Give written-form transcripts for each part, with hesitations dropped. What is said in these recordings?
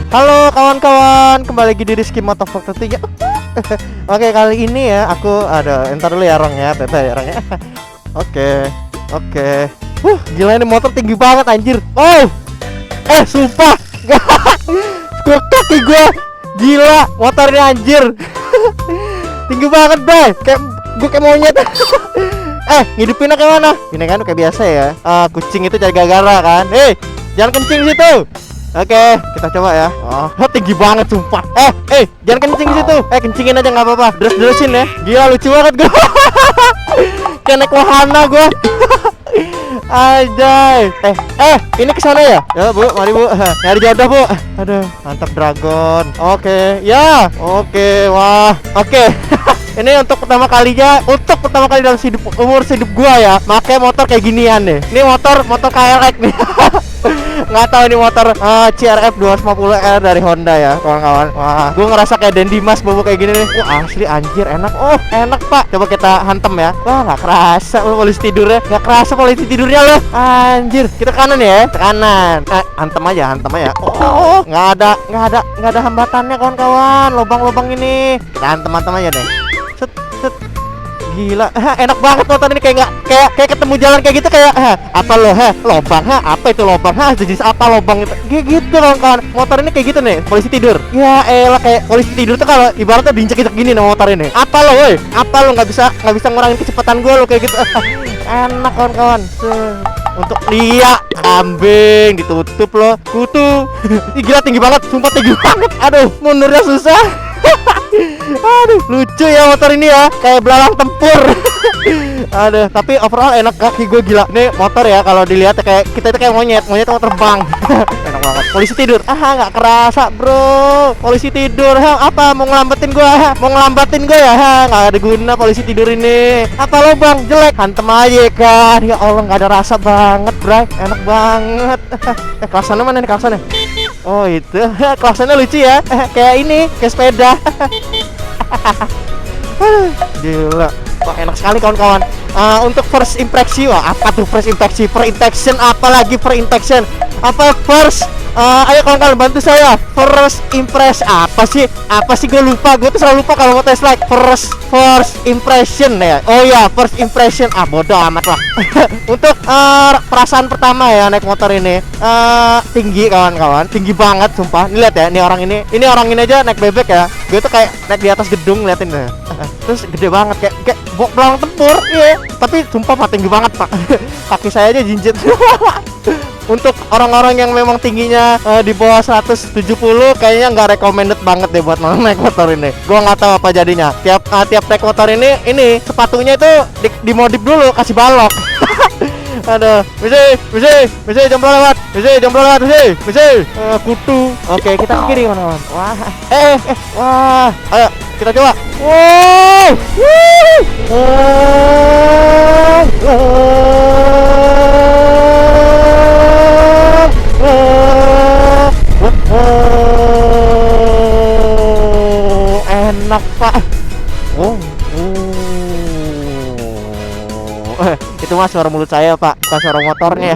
Halo kawan-kawan, kembali lagi di Rizky Motovlog 3. Oke, kali ini ya aku ada entar dulu ya Rong ya, bete ya Rong ya. Oke. Gila ini motor tinggi banget anjir. Oh. Sumpah. Kaki gua. Gila, motornya anjir. Tinggi banget, Bray. Kayak gua kayak monyet. Ngidupinnya kayak mana? Ini kan kayak biasa ya. Kucing itu cari gara-gara kan. Jangan kencing situ. Oke, kita coba ya. Tinggi banget sumpah. Jangan kencing situ. Kencingin aja nggak apa-apa. Deresin ya. Gila lucu banget gua. Kayak naik wahana gua. Ajay. Ini kesana ya? Ya Bu, mari Bu. Nyari jodoh Bu. Aduh, mantap dragon. Oke, ya. Oke, wah. Oke. Ini untuk pertama kali dalam umur hidup gua ya, pakai motor kayak ginian deh. Ini motor KLX nih. Nggak tahu ini motor CRF 250R dari Honda ya, kawan-kawan. Wah, gua ngerasa kayak Dendi Mas bobo kayak gini nih. Wah, asli anjir enak. Oh, enak Pak. Coba kita hantem ya. Wah, nggak kerasa polisi tidurnya. Nggak kerasa polisi tidurnya loh. Anjir. Kita kanan ya, ke kanan. Hantem aja. Oh, nggak ada hambatannya kawan-kawan. Lubang-lubang ini. Kita hantem aja deh. Set. Gila, enak banget motor ini, kayak ketemu jalan kayak gitu kayak apa lo, lobang, apa itu lobang, jenis apa lobang itu, kayak gitu kawan-kawan. Motor ini kayak gitu nih, polisi tidur. Ya elah, kayak polisi tidur tuh kalau ibaratnya diinjek-injek gini nih motor ini. Apa lo, woi? Apa lo nggak bisa ngurangin kecepatan gue lo kayak gitu. Enak kawan-kawan. Untuk lihat kambing ditutup lo, kutu. Gila tinggi banget, sumpah tinggi banget. Aduh, mundurnya susah. Aduh, lucu ya motor ini ya, kayak belalang tempur. Aduh, tapi overall enak, kaki gue gila. Ini motor ya kalau dilihat kayak kita itu kayak monyet mau terbang. Enak banget. Polisi tidur. Nggak kerasa bro. Polisi tidur. Apa mau ngelambatin gue? Ya? Nggak ada guna polisi tidur ini. Apa lo bang? Jelek. Hantem aja kan. Ya Allah, nggak ada rasa banget, bray. Enak banget. Klasannya mana nih klasannya? Oh itu, klasannya lucu ya. Kayak ini, kayak sepeda. Gila, wah enak sekali kawan-kawan. Untuk first impression, apa tuh first impression? Apa first? Ayo kawan-kawan bantu saya. First impression apa sih gue lupa. Gue tuh selalu lupa kalau mau tes like. First impression ya. Oh ya, first impression. Bodoh amat lah. Untuk perasaan pertama ya naik motor ini, tinggi kawan-kawan, tinggi banget sumpah. Nih lihat ya, ini orang ini aja naik bebek ya. Gue tuh kayak naik di atas gedung, liatin deh. Terus gede banget kayak belalang tempur. Iya, tapi sumpah Pak tinggi banget Pak. Kaki saya aja jinjit. Untuk orang-orang yang memang tingginya di bawah 170 kayaknya nggak recommended banget deh buat naik motor ini. Gua nggak tahu apa jadinya. Tiap naik motor ini sepatunya itu dimodif dulu, kasih balok. Aduh, bisa jomblo lewat, kutu. Oke, kita ke kiri kawan-kawan. Wah, wah, ayo kita coba. Wow, enak Pak. Itu mah suara mulut saya Pak, bukan suara motornya.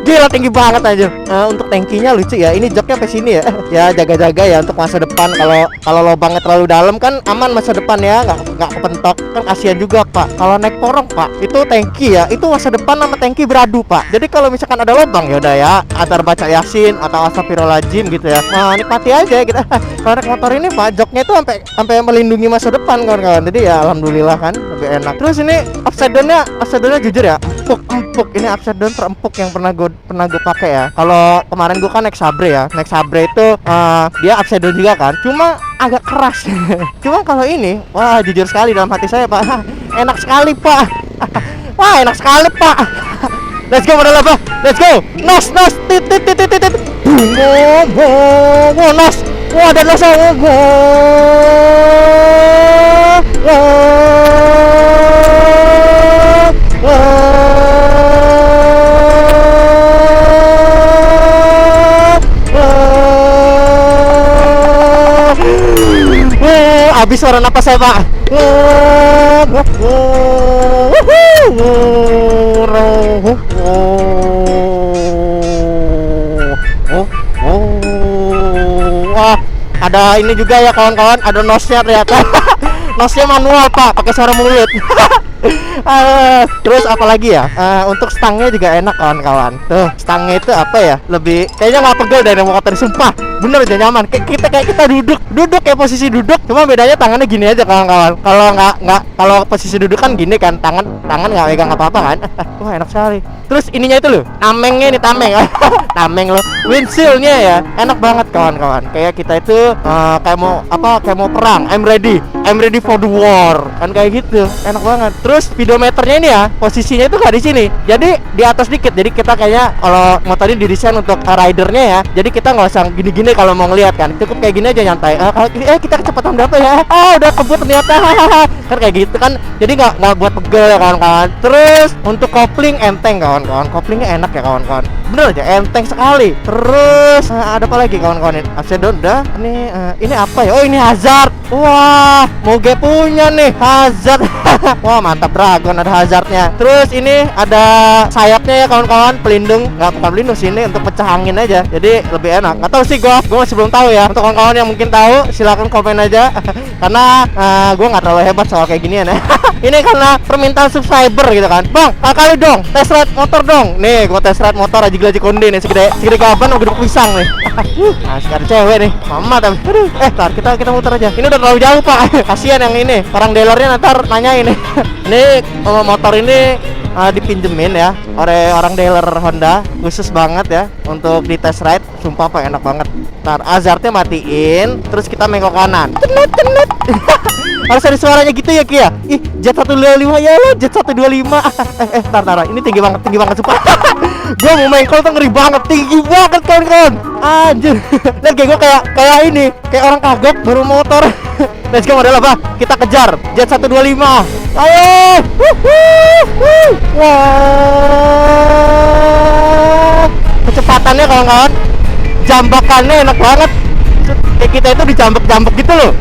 Gila tinggi banget aja. Untuk tankinya lucu ya. Ini joknya sampai sini ya. Ya jaga-jaga ya untuk masa depan. Kalau lubangnya terlalu dalam kan aman masa depan ya, nggak kepentok kan, kasihan juga Pak. Kalau naik porong Pak, itu tanki ya, itu masa depan sama tanki beradu Pak. Jadi kalau misalkan ada lubang ya udah ya, antara baca Yasin atau astagfirullahaladzim gitu ya. Nah nikmati aja gitu. Kalau naik motor ini Pak, joknya itu sampai melindungi masa depan kawan-kawan. Jadi ya alhamdulillah kan lebih enak. Terus ini upside downnya jujur ya, empuk. Ini upside down terempuk yang pernah gue pakai ya. Kalau kemarin gue kan naik Sabre ya. Naik Sabre itu dia upside down juga kan, cuma agak keras. Cuma kalau ini, wah jujur sekali dalam hati saya Pak. Enak sekali Pak. Wah enak sekali Pak. Let's go modal apa? Let's go. Nos tit. Nos. Wah ada nos. Habis suara napas saya Pak. Ada ini juga ya kawan-kawan, ada nosnya ternyata. Nosnya manual pak, pakai suara mulut. Terus apa lagi ya? Untuk stangnya juga enak kawan-kawan. Tuh, stangnya itu apa ya? Lebih kayaknya nggak pegel dari motor, sumpah. Bener aja nyaman. Kayak kita duduk kayak posisi duduk. Cuma bedanya tangannya gini aja kawan-kawan. Kalau posisi duduk kan gini kan, tangan nggak megang apa-apa kan. Wah enak sekali. Terus ininya itu loh, tamengnya nih tameng. Tameng loh. Windshieldnya ya, enak banget kawan-kawan. Kayak kita itu kayak mau perang. I'm ready for the war. Kan kayak gitu. Enak banget. Terus speedometernya ini ya, posisinya itu nggak di sini. Jadi di atas dikit. Jadi kita kayaknya kalau motor ini didesain untuk ridernya ya. Jadi kita nggak usah gini-gini kalau mau ngeliat kan. Cukup kayak gini aja nyantai. Kita kecepatan berapa ya? Udah kebut ternyata. Kan kayak gitu kan. Jadi nggak buat pegel ya kawan-kawan. Terus untuk kopling enteng kawan-kawan. Koplingnya enak ya kawan-kawan. Bener aja enteng sekali. Terus ada apa lagi kawan-kawan? Accident udah. Ini apa ya? Oh ini hazard. Wah, Moge punya nih hazard. Wah mantap Dragon, ada hazardnya. Terus ini ada sayapnya ya kawan-kawan, pelindung. Bukan pelindung sini untuk pecah angin aja. Jadi lebih enak. Nggak tahu sih gua masih belum tahu ya. Untuk kawan-kawan yang mungkin tahu silakan komen aja. Karena gua nggak terlalu hebat soal kayak ginian ya. Ini karena permintaan subscriber gitu kan. Bang, kali dong test ride motor dong. Nih gua test ride motor aja gila konde nih, segede gaban mau geduk pisang nih. Nah, sekarang cewek nih. Mama tapi. Aduh, ntar kita muter aja. Ini udah terlalu jauh, Pak. Kasihan yang ini. Orang dealernya ntar nanyain nih. Ini motor ini dipinjemin ya oleh orang dealer Honda, khusus banget ya untuk di test ride. Sumpah Pak enak banget. Ntar hazardnya matiin, terus kita mengok kanan. Tenet. Harus ada suaranya gitu ya Kia. Ih, Jet 125 ya lo, Jet 125. Tar. Ini tinggi banget sumpah. Gua mau mengkol tuh ngeri banget, tinggi banget kawan-kawan. Anjir. Lihat kayak gua kayak ini, kayak orang kagok baru motor. Let's go model apa? Kita kejar Jet 125. Ayo. Wah. Kecepatannya kawan-kawan. Jambakannya enak banget. Kayak kita itu dijambak-jambak gitu loh.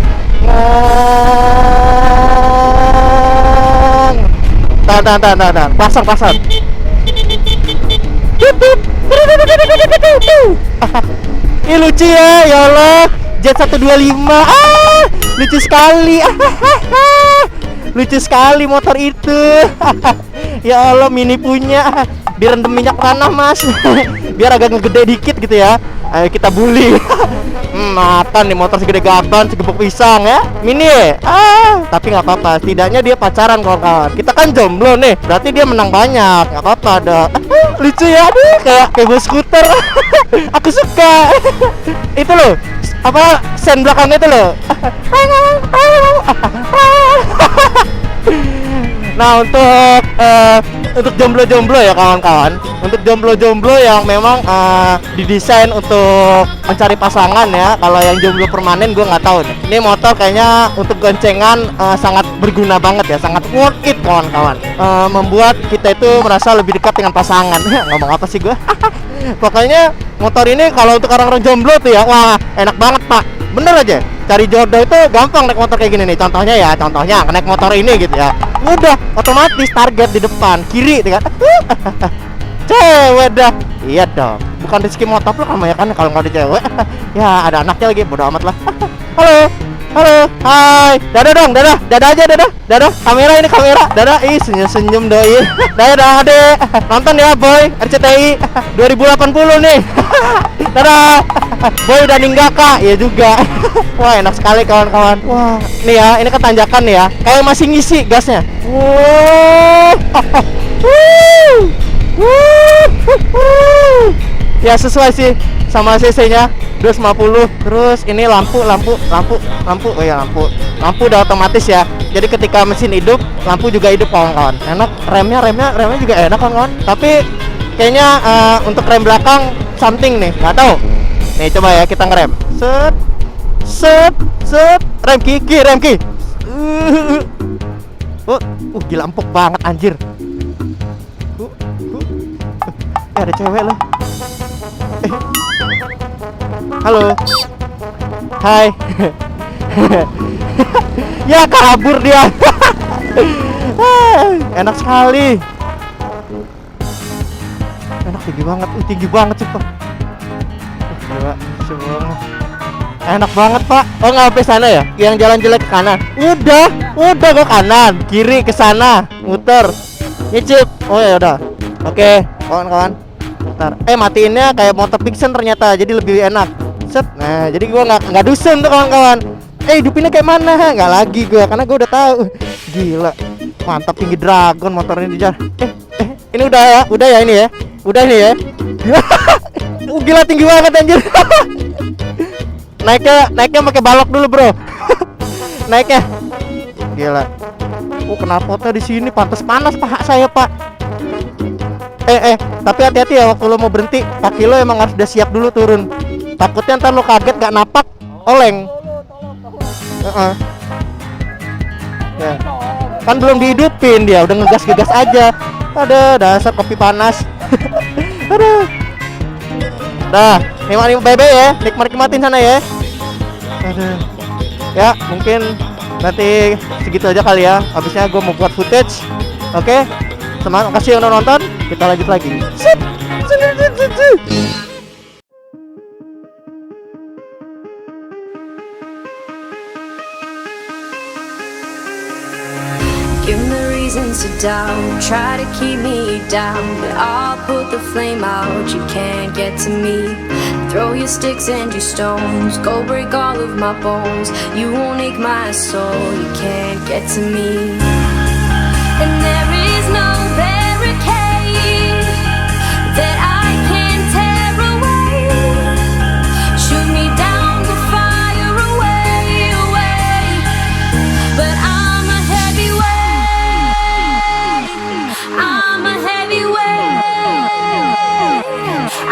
Tahan. Pasang. Ih lucu ya Allah. Jet 125. Lucu sekali. Lucu sekali motor itu. Ya Allah, mini punya. Direndam minyak tanah mas. Biar agak ngegede dikit gitu ya. Ayo kita bully. Makan nih motor segede gaban, segepok pisang ya. Mini ya? Tapi nggak apa-apa. Setidaknya dia pacaran kawan-kawan. Kita kan jomblo nih. Berarti dia menang banyak. Nggak apa-apa ada. Lucu ya. Aduh, kayak bus skuter. Aku suka. Itu loh. Apa sen belakangnya itu loh. Nah untuk jomblo-jomblo ya kawan-kawan, untuk jomblo-jomblo yang memang didesain untuk mencari pasangan ya. Kalau yang jomblo permanen gue nggak tahu nih. Ini motor kayaknya untuk goncengan sangat berguna banget ya, sangat worth it kawan-kawan. Membuat kita itu merasa lebih dekat dengan pasangan. Ngomong apa sih gue? Pokoknya motor ini kalau untuk orang-orang jomblo tuh ya, wah enak banget Pak. Bener aja, cari jodoh itu gampang naik motor kayak gini nih. Contohnya naik motor ini gitu ya. Udah otomatis target di depan kiri kan. Cewek dah. Iya dong. Bukan rezeki motor lo kan kan kalau nggak ada cewek. Ya ada anaknya lagi, bodo amat lah. Halo. Hai. Dadah dong, dadah aja, dadah. Kamera, dadah. Ih senyum doi. Dadah adek. Nonton ya boy, RCTI 2080 nih. Dadah. Boy udah ninggaka, ya juga. Wah enak sekali kawan-kawan. Wah, nih ya, ini ketanjakan nih ya. Kayak masih ngisi gasnya. Wow. Ya sesuai sih sama cc-nya 250. Terus ini lampu. Oh ya lampu udah otomatis ya. Jadi ketika mesin hidup, lampu juga hidup kawan-kawan. Enak. Remnya juga enak kawan-kawan. Tapi kayaknya untuk rem belakang something nih, nggak tahu. Nih coba ya kita ngerem. Set. Rem ki. Gila empuk banget anjir. Ada cewek loh. Halo. Hai. Ya kabur dia. Enak sekali. Enak tinggi banget sih Pak. Coba. Enak banget pak. Oh nggak sampai sana ya? Yang jalan jelek ke kanan. Udah ke kanan, kiri ke sana, muter, nyicip. Oh ya udah. Oke, kawan-kawan. Ntar, matiinnya kayak motor fiction ternyata, jadi lebih enak. Set. Nah, jadi gua nggak dusun tuh kawan-kawan. Hidupinnya kayak mana? Nggak lagi gua, karena gua udah tahu. Gila, mantap, tinggi dragon motornya dijar. Ini udah ya ini ya. Udah ini ya. Gila tinggi banget anjir. Naiknya pakai balok dulu, bro. Naiknya. Gila. Knalpotnya di sini pantas panas paha saya, Pak. Tapi hati-hati ya waktu lo mau berhenti, kaki lo emang harus udah siap dulu turun. Takutnya ntar lo kaget gak napak, oleng. Ya. Kan belum dihidupin dia, udah ngegas-ngegas aja. Ada dasar kopi panas. Aduh. Dah, nikmatin ya, nikmatin sana ya. Aduh. Ya, mungkin nanti segitu aja kali ya. Habisnya gue mau buat footage. Oke. Terima kasih udah nonton. Kita lanjut lagi. Give me reasons to doubt, try to keep me down, but I'll put the flame out, you can't get to me. Throw your sticks and your stones, go break all of my bones, you won't ache my soul, you can't get to me. And there is no barricade that I can tear away. Shoot me down, go fire away, away. But I'm a heavyweight, I'm a heavyweight,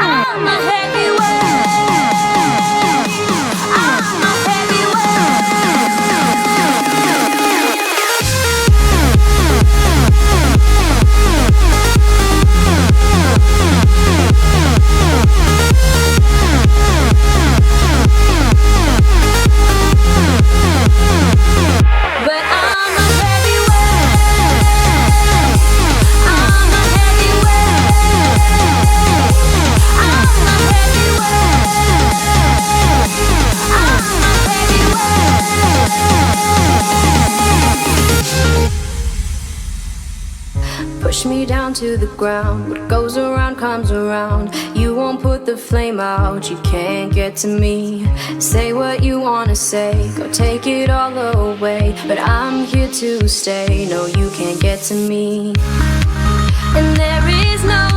I'm a heavyweight, I'm a heavyweight. But I'm a heavyweight, I'm a heavyweight, I'm a heavyweight, I'm a heavyweight. Push me down to the ground, what goes around comes around. You won't put the flame out, you can't get to me. Say what you wanna say, go take it all away, but I'm here to stay, no you can't get to me. And there is no